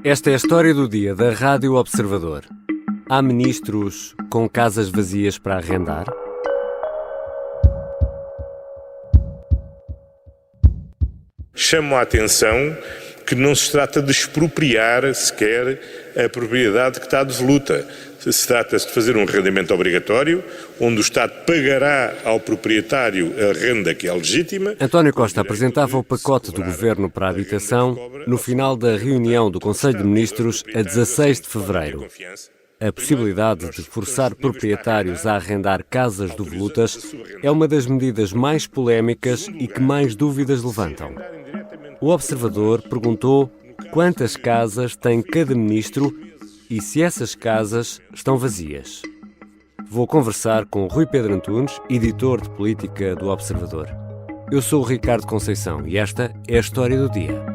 Esta é a história do dia da Rádio Observador. Há ministros com casas vazias para arrendar? Chamo a atenção que não se trata de expropriar sequer a propriedade que está devoluta. Se trata-se de fazer um arrendamento obrigatório, onde o Estado pagará ao proprietário a renda que é legítima. António Costa apresentava o pacote do Governo para a habitação no final da reunião do Conselho de Ministros a 16 de fevereiro. A possibilidade de forçar proprietários a arrendar casas devolutas é uma das medidas mais polémicas e que mais dúvidas levantam. O Observador perguntou quantas casas tem cada ministro e se essas casas estão vazias. Vou conversar com Rui Pedro Antunes, editor de política do Observador. Eu sou o Ricardo Conceição e esta é a história do dia.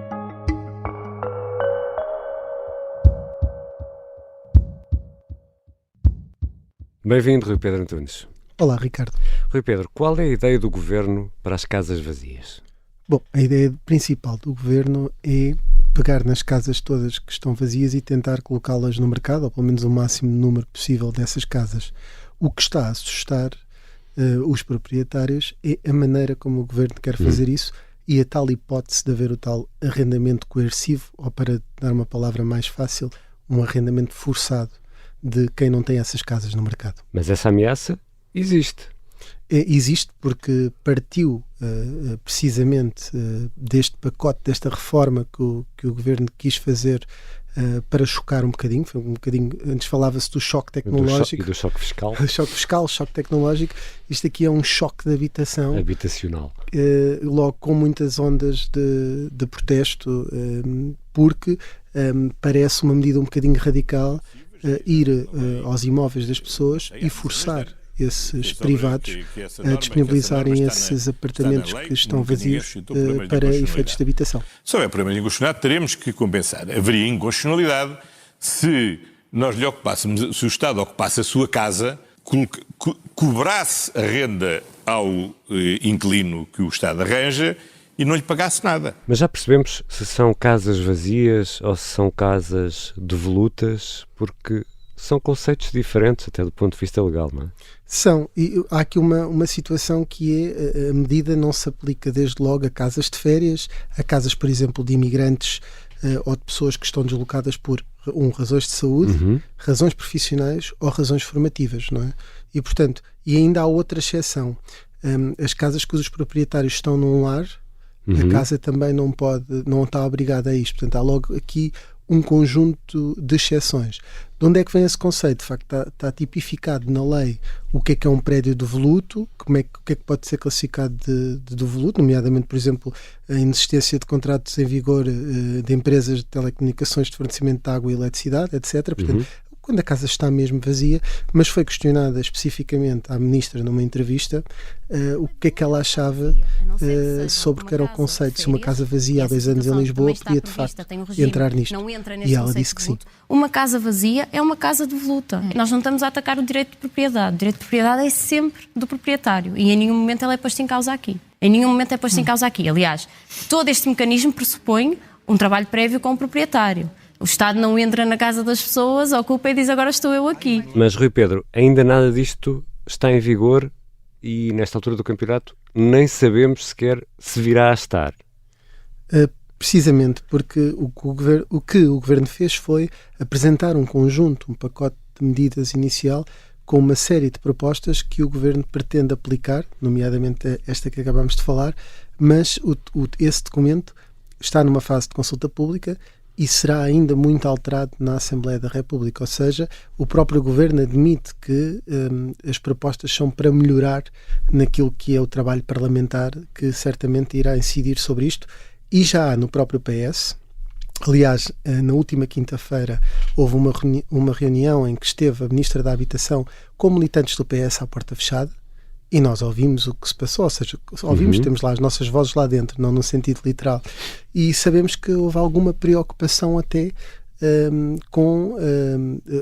Bem-vindo, Rui Pedro Antunes. Olá, Ricardo. Rui Pedro, qual é a ideia do Governo para as casas vazias? Bom, a ideia principal do Governo é pegar nas casas todas que estão vazias e tentar colocá-las no mercado, ou pelo menos o máximo número possível dessas casas. O que está a assustar os proprietários é a maneira como o Governo quer fazer isso e a tal hipótese de haver o tal arrendamento coercivo, ou para dar uma palavra mais fácil, um arrendamento forçado de quem não tem essas casas no mercado. Mas essa ameaça existe. Existe porque partiu precisamente deste pacote, desta reforma que o Governo quis fazer para chocar um bocadinho. Foi um bocadinho, antes falava-se do choque tecnológico. E do choque fiscal. Choque fiscal, choque tecnológico. Isto aqui é um choque de habitação. Habitacional. Logo com muitas ondas de protesto, porque parece uma medida um bocadinho radical ir aos imóveis das pessoas e forçar esses privados a disponibilizarem esses apartamentos que estão vazios para efeitos de habitação. Só é problema de inconstitucionalidade, teremos que compensar. Haveria inconstitucionalidade se nós lhe ocupássemos, se o Estado ocupasse a sua casa, cobrasse a renda ao inquilino que o Estado arranja e não lhe pagasse nada. Mas já percebemos se são casas vazias ou se são casas devolutas, porque são conceitos diferentes até do ponto de vista legal, não é? São, e há aqui uma situação que é, a medida não se aplica desde logo a casas de férias, a casas, por exemplo, de imigrantes ou de pessoas que estão deslocadas por razões de saúde, razões profissionais ou razões formativas, não é? E, portanto, e ainda há outra exceção, as casas que os proprietários estão num lar, a casa também não está obrigada a isto, portanto há logo aqui um conjunto de exceções. De onde é que vem esse conceito? De facto, está tipificado na lei o que é um prédio devoluto, o que é que pode ser classificado de devoluto, nomeadamente, por exemplo, a inexistência de contratos em vigor de empresas de telecomunicações, de fornecimento de água e eletricidade, etc. Portanto, quando a casa está mesmo vazia, mas foi questionada especificamente à Ministra numa entrevista o que é que ela achava sobre o que era o conceito, se uma casa vazia há 2 anos em Lisboa podia de facto entrar nisto. E ela disse que sim. Uma casa vazia é uma casa devoluta. Nós não estamos a atacar o direito de propriedade. O direito de propriedade é sempre do proprietário e em nenhum momento ele é posto em causa aqui. Em nenhum momento é posto em causa aqui. Aliás, todo este mecanismo pressupõe um trabalho prévio com o proprietário. O Estado não entra na casa das pessoas, ocupa e diz agora estou eu aqui. Mas, Rui Pedro, ainda nada disto está em vigor e, nesta altura do campeonato, nem sabemos sequer se virá a estar. Precisamente porque o que o Governo fez foi apresentar um pacote de medidas inicial com uma série de propostas que o Governo pretende aplicar, nomeadamente esta que acabámos de falar, mas esse documento está numa fase de consulta pública e será ainda muito alterado na Assembleia da República, ou seja, o próprio Governo admite que as propostas são para melhorar naquilo que é o trabalho parlamentar, que certamente irá incidir sobre isto, e já há no próprio PS. Aliás, na última quinta-feira houve uma reunião em que esteve a Ministra da Habitação com militantes do PS à porta fechada, e nós ouvimos o que se passou, ou seja, temos lá as nossas vozes lá dentro, não no sentido literal, e sabemos que houve alguma preocupação até com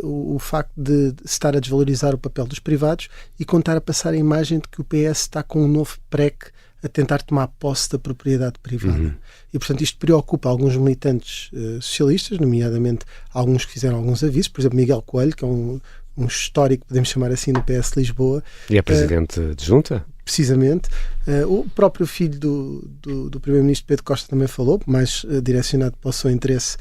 o facto de se estar a desvalorizar o papel dos privados e contar a passar a imagem de que o PS está com um novo PREC a tentar tomar posse da propriedade privada. E, portanto, isto preocupa alguns militantes socialistas, nomeadamente alguns que fizeram alguns avisos, por exemplo, Miguel Coelho, que é um histórico, podemos chamar assim, no PS de Lisboa. E é presidente de junta? Precisamente. O próprio filho do primeiro-ministro Pedro Costa também falou, mais direcionado para o seu interesse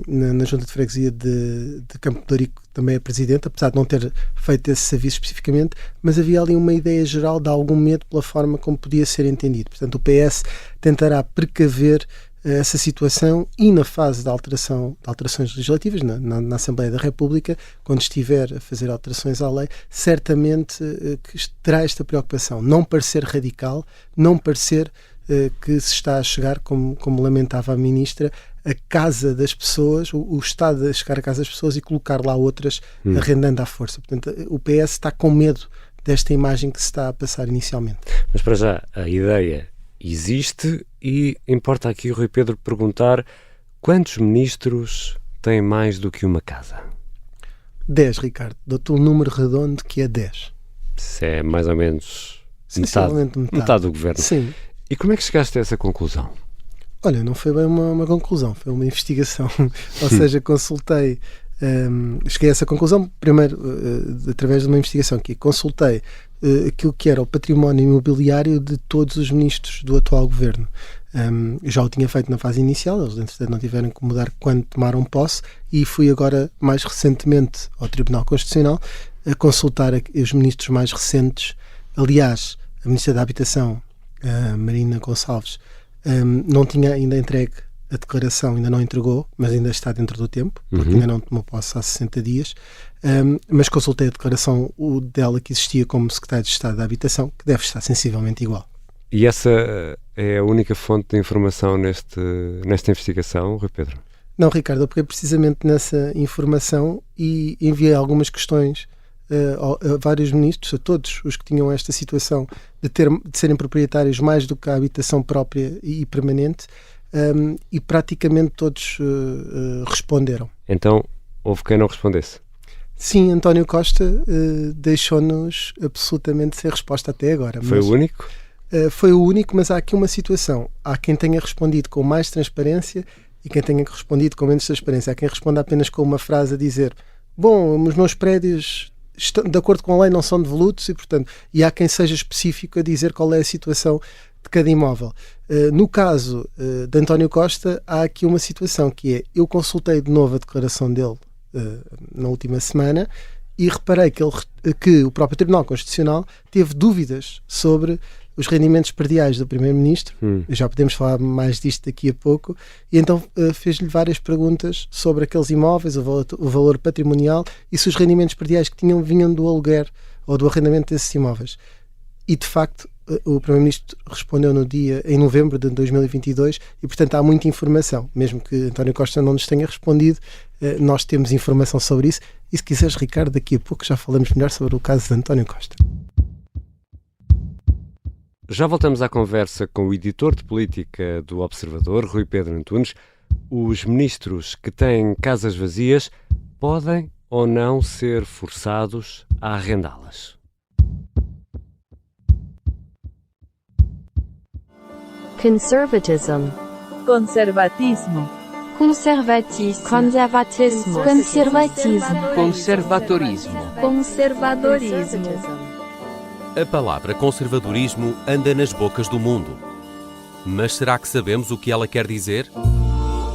na junta de freguesia de Campo de Ourique, também é presidente, apesar de não ter feito esse aviso especificamente, mas havia ali uma ideia geral de algum medo pela forma como podia ser entendido. Portanto, o PS tentará precaver essa situação e na fase de alterações legislativas, na Assembleia da República, quando estiver a fazer alterações à lei, certamente que terá esta preocupação. Não parecer radical, não parecer que se está a chegar, como lamentava a Ministra, a casa das pessoas, o Estado a chegar à casa das pessoas e colocar lá outras arrendando à força. Portanto, o PS está com medo desta imagem que se está a passar inicialmente. Mas para já, a ideia existe e importa aqui o Rui Pedro perguntar quantos ministros têm mais do que uma casa? 10, Ricardo. Dou-te um número redondo que é 10. Isso é mais ou menos metade do governo. Sim. E como é que chegaste a essa conclusão? Olha, não foi bem uma conclusão, foi uma investigação. Ou seja, consultei, cheguei a essa conclusão primeiro através de uma investigação que consultei aquilo que era o património imobiliário de todos os ministros do atual governo. Já o tinha feito na fase inicial, eles entretanto não tiveram que mudar quando tomaram posse, e fui agora mais recentemente ao Tribunal Constitucional a consultar os ministros mais recentes. Aliás, a Ministra da Habitação, Marina Gonçalves, não tinha ainda entregue a declaração, ainda não entregou, mas ainda está dentro do tempo, porque ainda não tomou posse há 60 dias, mas consultei a declaração dela que existia como Secretário de Estado da Habitação, que deve estar sensivelmente igual. E essa é a única fonte de informação nesta investigação, Rui Pedro? Não, Ricardo, eu peguei precisamente nessa informação e enviei algumas questões a vários ministros, a todos os que tinham esta situação de serem proprietários mais do que a habitação própria e permanente, e praticamente todos responderam. Então, houve quem não respondesse? Sim, António Costa deixou-nos absolutamente sem resposta até agora. Foi o único? Foi o único, mas há aqui uma situação. Há quem tenha respondido com mais transparência e quem tenha respondido com menos transparência. Há quem responda apenas com uma frase a dizer: bom, os meus prédios, de acordo com a lei, não são devolutos, e há quem seja específico a dizer qual é a situação de cada imóvel. No caso de António Costa, há aqui uma situação que é: eu consultei de novo a declaração dele na última semana e reparei que o próprio Tribunal Constitucional teve dúvidas sobre os rendimentos perdiais do Primeiro-Ministro. Já podemos falar mais disto daqui a pouco, e então fez-lhe várias perguntas sobre aqueles imóveis, o valor patrimonial e se os rendimentos perdiais que tinham vinham do aluguer ou do arrendamento desses imóveis. E de facto o Primeiro-Ministro respondeu em novembro de 2022, e portanto há muita informação. Mesmo que António Costa não nos tenha respondido, nós temos informação sobre isso, e se quiseres, Ricardo, daqui a pouco já falamos melhor sobre o caso de António Costa. Já voltamos à conversa com o editor de política do Observador, Rui Pedro Antunes. Os ministros que têm casas vazias podem ou não ser forçados a arrendá-las? Conservatism. Conservatismo. Conservatismo. Conservatismo. Conservatismo. Conservadorismo. Conservadorismo. A palavra conservadorismo anda nas bocas do mundo. Mas será que sabemos o que ela quer dizer?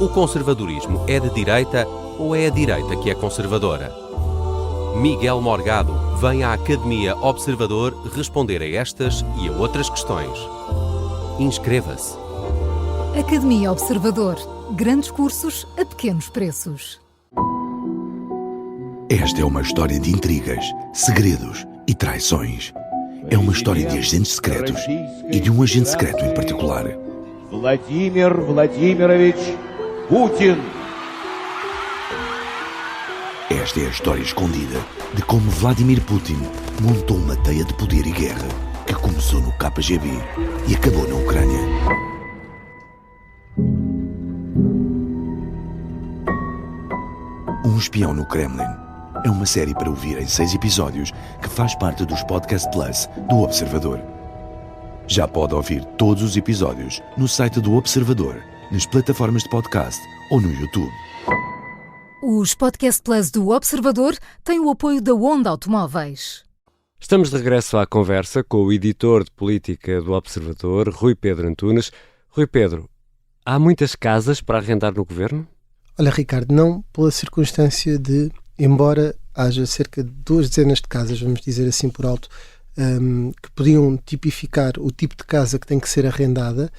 O conservadorismo é de direita ou é a direita que é conservadora? Miguel Morgado vem à Academia Observador responder a estas e a outras questões. Inscreva-se. Academia Observador. Grandes cursos a pequenos preços. Esta é uma história de intrigas, segredos e traições. É uma história de agentes secretos e de um agente secreto em particular. Vladimir Vladimirovich Putin. Esta é a história escondida de como Vladimir Putin montou uma teia de poder e guerra que começou no KGB e acabou na Ucrânia. Um espião no Kremlin é uma série para ouvir em 6 episódios que faz parte dos Podcast Plus do Observador. Já pode ouvir todos os episódios no site do Observador, nas plataformas de podcast ou no YouTube. Os Podcast Plus do Observador têm o apoio da Onda Automóveis. Estamos de regresso à conversa com o editor de política do Observador, Rui Pedro Antunes. Rui Pedro, há muitas casas para arrendar no governo? Olha, Ricardo, não pela circunstância de, embora haja cerca de 2 dezenas de casas, vamos dizer assim por alto, que podiam tipificar o tipo de casa que tem que ser arrendada,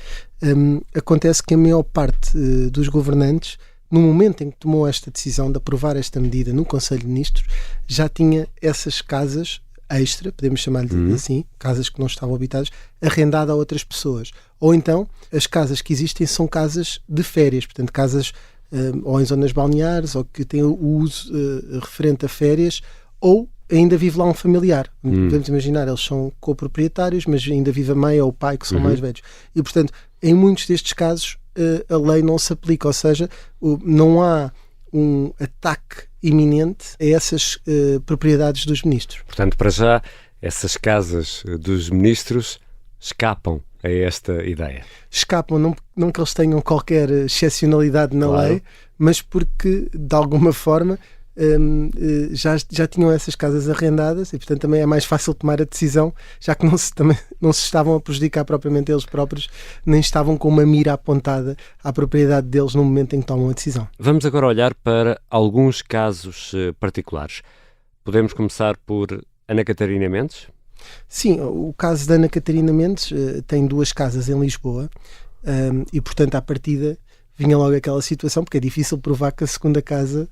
acontece que a maior parte dos governantes, no momento em que tomou esta decisão de aprovar esta medida no Conselho de Ministros, já tinha essas casas extra, podemos chamar-lhe assim, casas que não estavam habitadas, arrendada a outras pessoas. Ou então, as casas que existem são casas de férias, portanto, casas ou em zonas balneares, ou que têm o uso referente a férias, ou ainda vive lá um familiar. Podemos imaginar, eles são coproprietários, mas ainda vive a mãe ou o pai, que são mais velhos. E, portanto, em muitos destes casos, a lei não se aplica, ou seja, não há um ataque iminente a essas propriedades dos ministros. Portanto, para já, essas casas dos ministros escapam a esta ideia. Escapam, não que eles tenham qualquer excepcionalidade na lei, mas porque, de alguma forma, já tinham essas casas arrendadas e, portanto, também é mais fácil tomar a decisão, já que não se estavam a prejudicar propriamente eles próprios, nem estavam com uma mira apontada à propriedade deles no momento em que tomam a decisão. Vamos agora olhar para alguns casos particulares. Podemos começar por Ana Catarina Mendes? Sim, o caso da Ana Catarina Mendes tem 2 casas em Lisboa e, portanto, à partida vinha logo aquela situação, porque é difícil provar que a segunda casa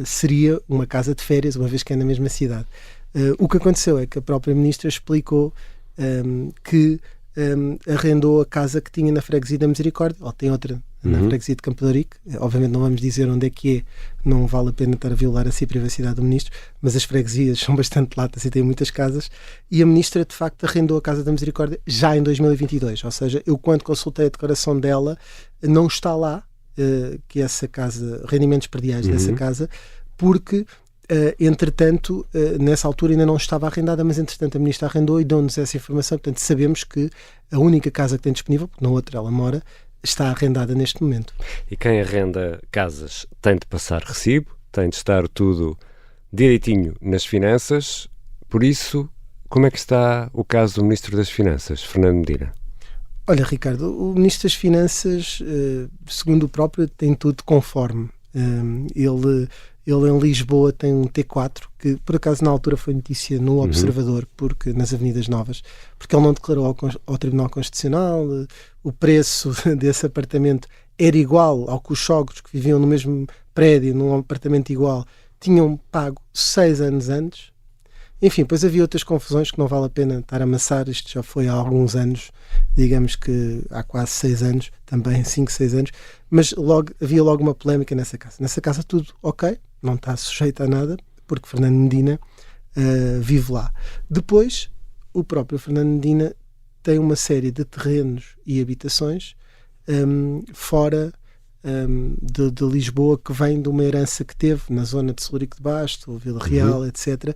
seria uma casa de férias, uma vez que é na mesma cidade. O que aconteceu é que a própria ministra explicou que arrendou a casa que tinha na freguesia da Misericórdia, ou tem outra na freguesia de Campo de Ourique. Obviamente não vamos dizer onde é que é, não vale a pena estar a violar assim a privacidade do ministro, mas as freguesias são bastante latas e têm muitas casas, e a ministra de facto arrendou a Casa da Misericórdia já em 2022, ou seja, eu quando consultei a declaração dela, não está lá que essa casa, rendimentos perdiais dessa casa, porque entretanto, nessa altura ainda não estava arrendada, mas entretanto a ministra arrendou e deu-nos essa informação, portanto sabemos que a única casa que tem disponível, porque na outra ela mora, está arrendada neste momento. E quem arrenda casas tem de passar recibo, tem de estar tudo direitinho nas finanças, por isso, como é que está o caso do Ministro das Finanças, Fernando Medina? Olha, Ricardo, o Ministro das Finanças, segundo o próprio, tem tudo conforme. Ele em Lisboa tem um T4, que por acaso na altura foi notícia no Observador, porque nas Avenidas Novas, porque ele não declarou ao Tribunal Constitucional, o preço desse apartamento era igual ao que os sogros que viviam no mesmo prédio, num apartamento igual, tinham pago 6 anos antes. Enfim, depois havia outras confusões que não vale a pena estar a amassar, isto já foi há alguns anos, digamos que há quase 6 anos, também 5, 6 anos, mas havia logo uma polémica nessa casa. Nessa casa tudo ok, não está sujeito a nada, porque Fernando Medina vive lá. Depois, o próprio Fernando Medina tem uma série de terrenos e habitações fora de Lisboa, que vem de uma herança que teve na zona de Celurico de Basto, Vila Real, etc.,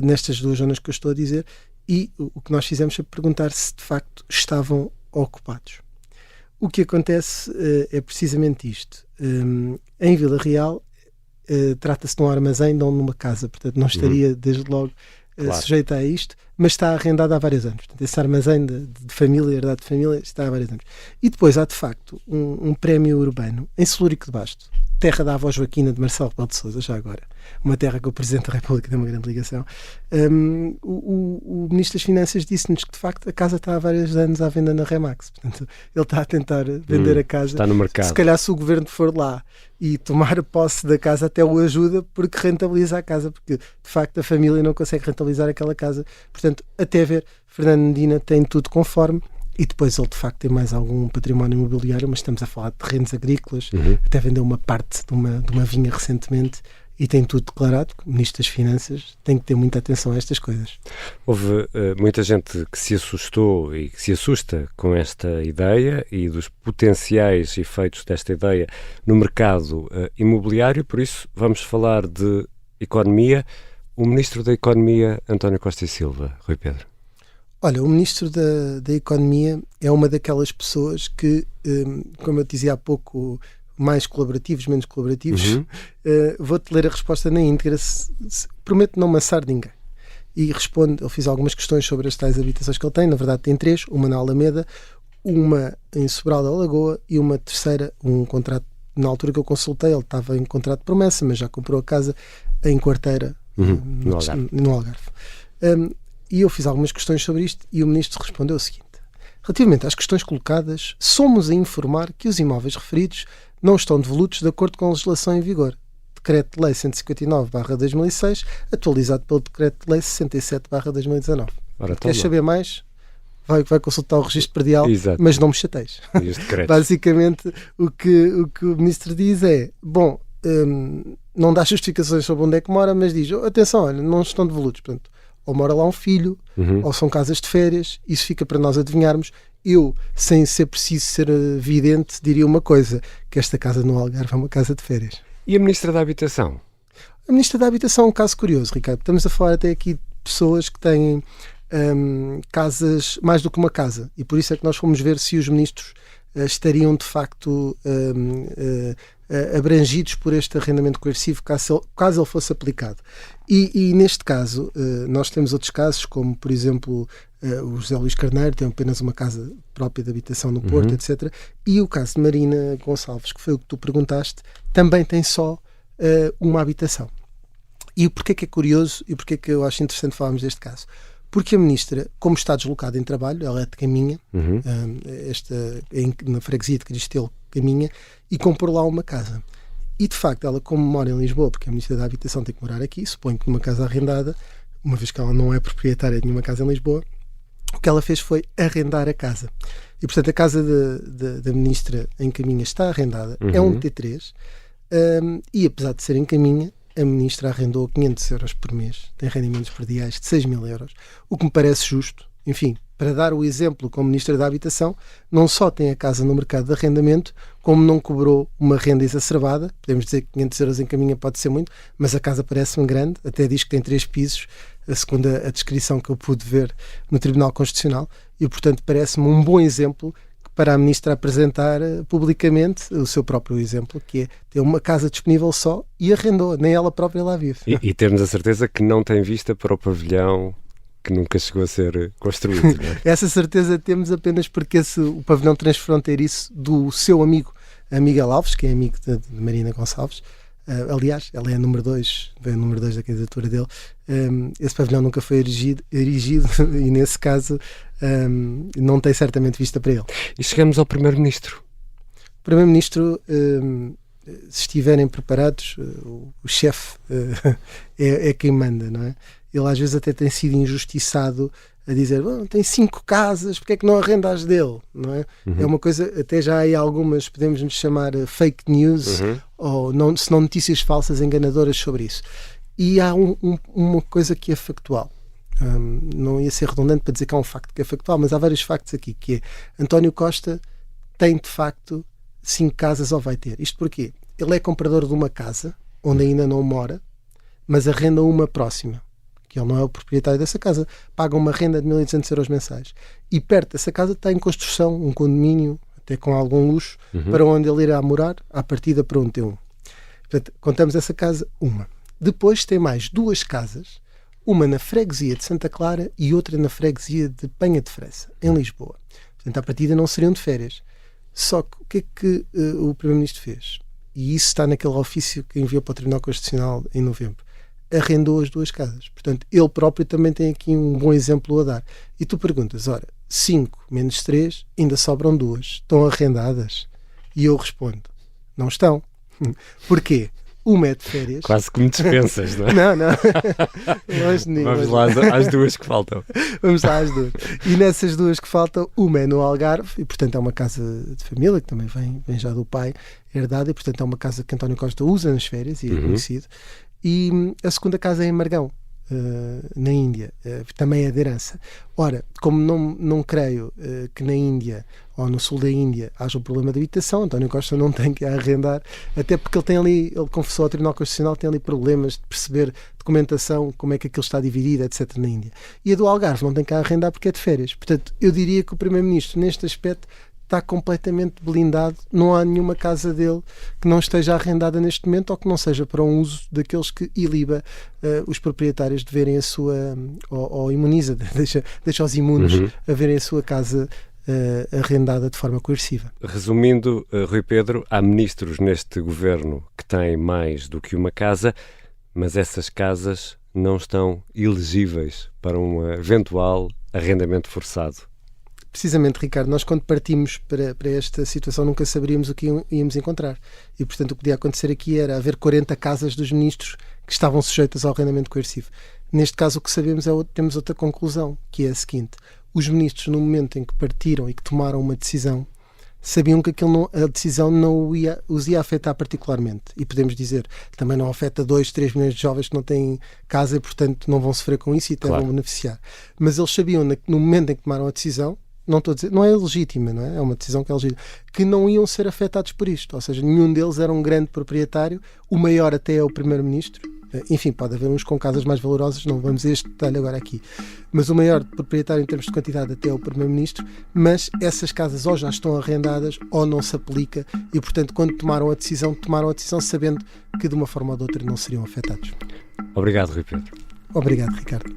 nestas 2 zonas que eu estou a dizer, e o que nós fizemos foi perguntar se de facto estavam ocupados. O que acontece é precisamente isto. Em Vila Real trata-se de um armazém, não numa casa, portanto não estaria desde logo sujeita a isto, mas está arrendado há vários anos. Portanto, esse armazém de família, herdade de família, está há vários anos. E depois há, de facto, um prémio urbano em Celurico de Basto, terra da avó Joaquina de Marcelo Rebelo de Sousa, já agora. Uma terra que o Presidente da República tem uma grande ligação. O Ministro das Finanças disse-nos que, de facto, a casa está há vários anos à venda na Remax. Portanto, ele está a tentar vender a casa. Está no mercado. Se calhar, se o Governo for lá e tomar posse da casa, até o ajuda, porque rentabiliza a casa, porque, de facto, a família não consegue rentabilizar aquela casa. Portanto, até ver, Fernando Medina tem tudo conforme. E depois ele, de facto, tem mais algum património imobiliário, mas estamos a falar de terrenos agrícolas, até vendeu uma parte de uma vinha recentemente e tem tudo declarado. O Ministro das Finanças tem que ter muita atenção a estas coisas. Houve muita gente que se assustou e que se assusta com esta ideia e dos potenciais efeitos desta ideia no mercado imobiliário, por isso vamos falar de economia. O Ministro da Economia, António Costa e Silva, Rui Pedro. Olha, o Ministro da Economia é uma daquelas pessoas que, como eu dizia há pouco, mais colaborativos, menos colaborativos. Vou-te ler a resposta na íntegra. Prometo não amassar ninguém. E responde, eu fiz algumas questões sobre as tais habitações que ele tem. Na verdade tem 3, uma na Alameda, uma em Sobral da Lagoa e uma terceira, um contrato. Na altura que eu consultei, ele estava em contrato de promessa, mas já comprou a casa em Quarteira, no Algarve. E eu fiz algumas questões sobre isto e o Ministro respondeu o seguinte: relativamente às questões colocadas, somos a informar que os imóveis referidos não estão devolutos de acordo com a legislação em vigor. Decreto-Lei 159/2006, atualizado pelo Decreto-Lei 67/2019. Queres saber mais? Vai consultar o registro predial, mas não me chateis. Basicamente, o que o Ministro diz é, não dá justificações sobre onde é que mora, mas diz, atenção, olha, não estão devolutos. Portanto, ou mora lá um filho, ou são casas de férias, isso fica para nós adivinharmos. Eu, sem ser preciso ser evidente, diria uma coisa, que esta casa no Algarve é uma casa de férias. E a Ministra da Habitação? A Ministra da Habitação é um caso curioso, Ricardo. Estamos a falar até aqui de pessoas que têm casas, mais do que uma casa, e por isso é que nós fomos ver se os ministros estariam de facto abrangidos por este arrendamento coercivo caso ele fosse aplicado. E neste caso, nós temos outros casos, como por exemplo o José Luís Carneiro tem apenas uma casa própria de habitação no Porto, etc. E o caso de Marina Gonçalves, que foi o que tu perguntaste, também tem só uma habitação. E porquê que é curioso e porquê que eu acho interessante falarmos deste caso? Porque a Ministra, como está deslocada em trabalho, ela é de Caminha, na freguesia de Cristelo, Caminha, e comprou lá uma casa. E de facto, ela, como mora em Lisboa, porque a Ministra da Habitação tem que morar aqui, suponho que numa casa arrendada, uma vez que ela não é proprietária de nenhuma casa em Lisboa, o que ela fez foi arrendar a casa. E portanto a casa da Ministra em Caminha está arrendada, é um T3, e apesar de ser em Caminha, a Ministra arrendou 500 euros por mês, tem rendimentos perdiais de 6.000 euros, o que me parece justo. Enfim, para dar o exemplo, como Ministra da Habitação, não só tem a casa no mercado de arrendamento, como não cobrou uma renda exacerbada. Podemos dizer que 500 euros em Caminha pode ser muito, mas a casa parece-me grande, até diz que tem 3 pisos, segundo a descrição que eu pude ver no Tribunal Constitucional, e portanto parece-me um bom exemplo para a Ministra apresentar publicamente o seu próprio exemplo, que é ter uma casa disponível só e arrendou, nem ela própria lá vive. E termos a certeza que não tem vista para o pavilhão que nunca chegou a ser construído. Não é? Essa certeza temos apenas porque o pavilhão transfronteiriço do seu amigo Miguel Alves, que é amigo de Marina Gonçalves, aliás, ela é a número 2, veio a número 2 da candidatura dele. Esse pavilhão nunca foi erigido e nesse caso não tem certamente vista para ele. E chegamos ao Primeiro-Ministro. O Primeiro-Ministro, se estiverem preparados, o chefe é quem manda, não é? Ele às vezes até tem sido injustiçado a dizer, tem 5 casas, porque é que não arrenda as dele, não é? É uma coisa, até já há algumas, podemos nos chamar fake news, ou não, se não notícias falsas enganadoras sobre isso. E há uma coisa que é factual. Não ia ser redundante para dizer que há um facto que é factual, mas há vários factos aqui, que é, António Costa tem de facto 5 casas, ou vai ter. Isto porquê? Ele é comprador de uma casa, onde ainda não mora, mas arrenda uma próxima, que ele não é o proprietário dessa casa, paga uma renda de 1.800 euros mensais. E perto dessa casa está em construção um condomínio, até com algum luxo, para onde ele irá morar, à partida para onde tem um. Portanto, contamos essa casa, uma. Depois tem mais 2 casas, uma na freguesia de Santa Clara e outra na freguesia de Penha de França, em Lisboa. Portanto, à partida não seriam de férias. Só que o que é que o Primeiro-Ministro fez? E isso está naquele ofício que enviou para o Tribunal Constitucional em novembro. Arrendou as 2 casas. Portanto, ele próprio também tem aqui um bom exemplo a dar. E tu perguntas, 5 menos 3, ainda sobram 2. Estão arrendadas? E eu respondo, não estão. Porquê? Uma é de férias. Quase que me dispensas, não é? Não. Vamos lá às 2 que faltam. Vamos lá às 2. E nessas 2 que faltam, uma é no Algarve, e portanto é uma casa de família, que também vem já do pai, herdada, e portanto é uma casa que António Costa usa nas férias, e é conhecido. E a segunda casa é em Margão, na Índia, também é de herança. Ora, como não creio que na Índia ou no sul da Índia haja um problema de habitação, António Costa não tem que arrendar, até porque ele confessou ao Tribunal Constitucional que tem ali problemas de perceber documentação, como é que aquilo está dividido, etc. na Índia. E a do Algarve não tem que arrendar porque é de férias. Portanto, eu diria que o Primeiro-Ministro, neste aspecto, está completamente blindado, não há nenhuma casa dele que não esteja arrendada neste momento ou que não seja para um uso daqueles que iliba os proprietários de verem a sua, ou imuniza, deixa os imunes a verem a sua casa arrendada de forma coerciva. Resumindo, Rui Pedro, há ministros neste governo que têm mais do que uma casa, mas essas casas não estão elegíveis para um eventual arrendamento forçado. Precisamente, Ricardo, nós quando partimos para esta situação nunca saberíamos o que íamos encontrar. E, portanto, o que podia acontecer aqui era haver 40 casas dos ministros que estavam sujeitas ao arrendamento coercivo. Neste caso, o que sabemos temos outra conclusão, que é a seguinte: os ministros, no momento em que partiram e que tomaram uma decisão, sabiam que a decisão não os ia afetar particularmente. E podemos dizer, também não afeta 2, 3 milhões de jovens que não têm casa e, portanto, não vão sofrer com isso e até vão beneficiar. Mas eles sabiam, no momento em que tomaram a decisão, não estou a dizer, não é legítima, não é? É uma decisão que é legítima, que não iam ser afetados por isto. Ou seja, nenhum deles era um grande proprietário, o maior até é o Primeiro-Ministro. Enfim, pode haver uns com casas mais valorosas, não vamos a este detalhe agora aqui. Mas o maior proprietário em termos de quantidade até é o Primeiro-Ministro, mas essas casas ou já estão arrendadas ou não se aplica e, portanto, quando tomaram a decisão sabendo que de uma forma ou de outra não seriam afetados. Obrigado, Rui Pedro. Obrigado, Ricardo.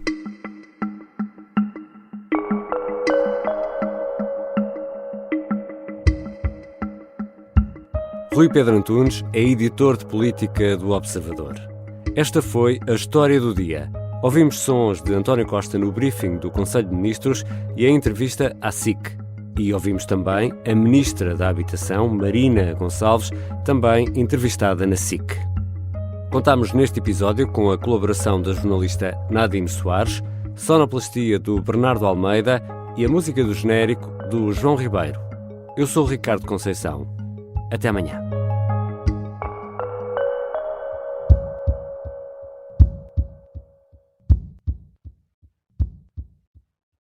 Rui Pedro Antunes é editor de política do Observador. Esta foi a História do Dia. Ouvimos sons de António Costa no briefing do Conselho de Ministros e a entrevista à SIC. E ouvimos também a Ministra da Habitação, Marina Gonçalves, também entrevistada na SIC. Contámos neste episódio com a colaboração da jornalista Nadine Soares, sonoplastia do Bernardo Almeida e a música do genérico do João Ribeiro. Eu sou o Ricardo Conceição. Até amanhã.